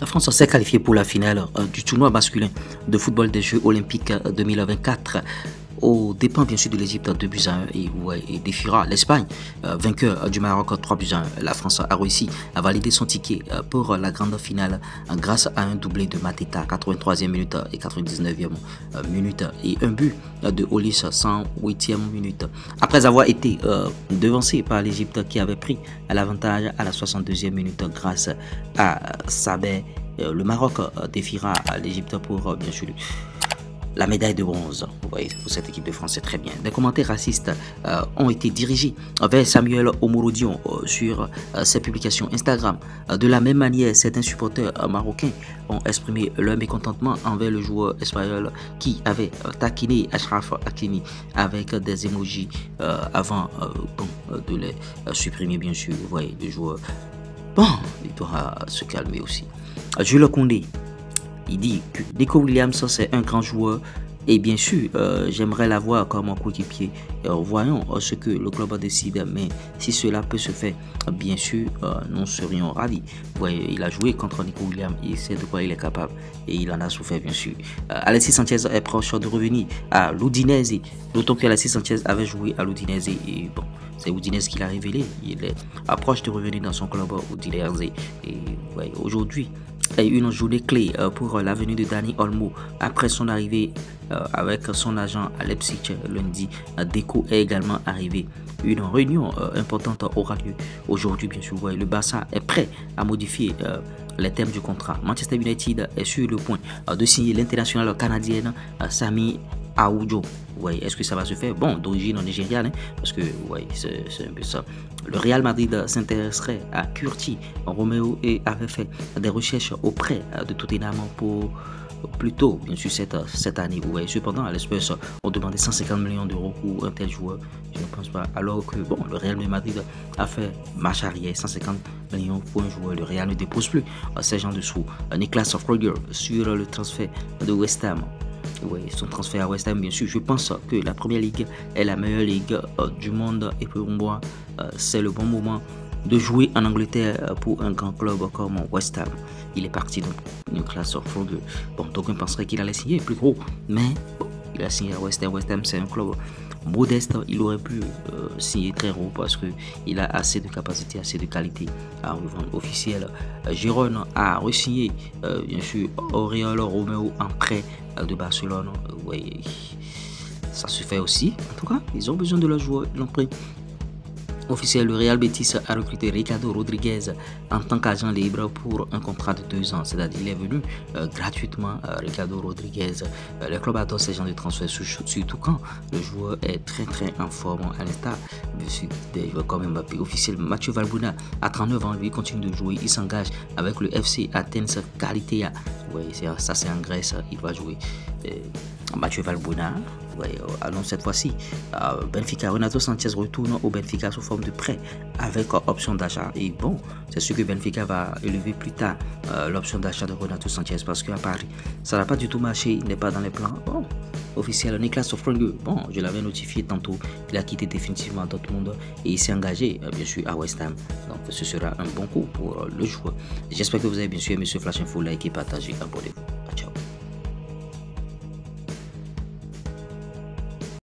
La France s'est qualifiée pour la finale du tournoi masculin de football des Jeux Olympiques 2024 aux dépens bien sûr de l'Égypte 2-1 et défiera l'Espagne, vainqueur du Maroc 3-1. La France a réussi à valider son ticket pour la grande finale grâce à un doublé de Mateta 83e minute et 99e minute et un but de Olis 108e minute. Après avoir été devancé par l'Égypte qui avait pris l'avantage à la 62e minute grâce à Sabé, le Maroc défiera l'Égypte pour bien sûr la médaille de bronze. Vous voyez, pour cette équipe de France, c'est très bien. Des commentaires racistes ont été dirigés vers Samuel Omorodion sur ses publications Instagram. De la même manière, certains supporters marocains ont exprimé leur mécontentement envers le joueur espagnol qui avait taquiné Achraf Hakimi avec des emojis avant de les supprimer, bien sûr. Vous voyez, le joueur, bon, il doit se calmer aussi. Jules Koundé, il dit que Nico Williams c'est un grand joueur et bien sûr j'aimerais l'avoir comme coéquipier. Voyons ce que le club décide, mais si cela peut se faire, bien sûr nous serions ravis. Vous voyez, il a joué contre Nico Williams, il sait de quoi il est capable et il en a souffert bien sûr. Alexis Sanchez est proche de revenir à l'Udinese, d'autant que Alexis Sanchez avait joué à l'Udinese et bon, c'est Udinese qui l'a révélé, il est proche de revenir dans son club Udinese et ouais, aujourd'hui est une journée clé pour l'avenir de Dani Olmo après son arrivée avec son agent à Leipzig lundi. Deco est également arrivé. Une réunion importante aura lieu aujourd'hui, bien sûr. Le Barça est prêt à modifier les termes du contrat. Manchester United est sur le point de signer l'internationale canadienne Sami Aoujo. Ouais, est-ce que ça va se faire? Bon, d'origine nigériane, hein, parce que ouais, c'est un peu ça. Le Real Madrid s'intéresserait à Curti Romeo et avait fait des recherches auprès de Tottenham pour plus tôt, bien sûr, cette année. Ouais. Cependant, à l'espèce, on demandait 150 millions d'euros pour un tel joueur. Je ne pense pas. Alors que bon, le Real Madrid a fait marche arrière, 150 millions pour un joueur. Le Real ne dépose plus ces gens dessous. Niklas Freuger sur le transfert de West Ham. Oui, son transfert à West Ham, bien sûr. Je pense que la première ligue est la meilleure ligue du monde et pour moi, c'est le bon moment de jouer en Angleterre pour un grand club comme West Ham. Il est parti donc Niklas Freuger. Bon, donc on penserait qu'il allait signer plus gros, mais bon, il a signé à West Ham. West Ham, c'est un club modeste. Il aurait pu signer très gros parce qu'il a assez de capacité, assez de qualité à revendre officiel. Girona a re-signé, bien sûr, Oriol Romeo en prêt de Barcelone. Oui, ça se fait aussi. En tout cas, ils ont besoin de leur joueur. Ils l'ont pris. Officiel, le Real Betis a recruté Ricardo Rodriguez en tant qu'agent libre pour un contrat de 2 ans. C'est-à-dire qu'il est venu gratuitement, Ricardo Rodriguez. Le club adore ces gens de transfert, surtout quand le joueur est très en forme. À l'instar des joueurs comme Mbappé. Officiel, Mathieu Valbuena a 39 ans, lui continue de jouer. Il s'engage avec le FC Athens Kalitea. Oui, ça c'est en Grèce, il va jouer. Mathieu Valbuena. Ouais, allons cette fois-ci. Benfica, Renato Sanchez retourne au Benfica sous forme de prêt avec option d'achat. Et bon, c'est sûr que Benfica va élever plus tard l'option d'achat de Renato Sanchez parce qu'à Paris, ça n'a pas du tout marché. Il n'est pas dans les plans. Bon, officiel, Niklas Freuger. Bon, je l'avais notifié tantôt. Il a quitté définitivement Dortmund et il s'est engagé, bien sûr, à West Ham. Donc, ce sera un bon coup pour le joueur. J'espère que vous avez bien sûr aimé ce Flash Info. Likez, partagez, abonnez-vous.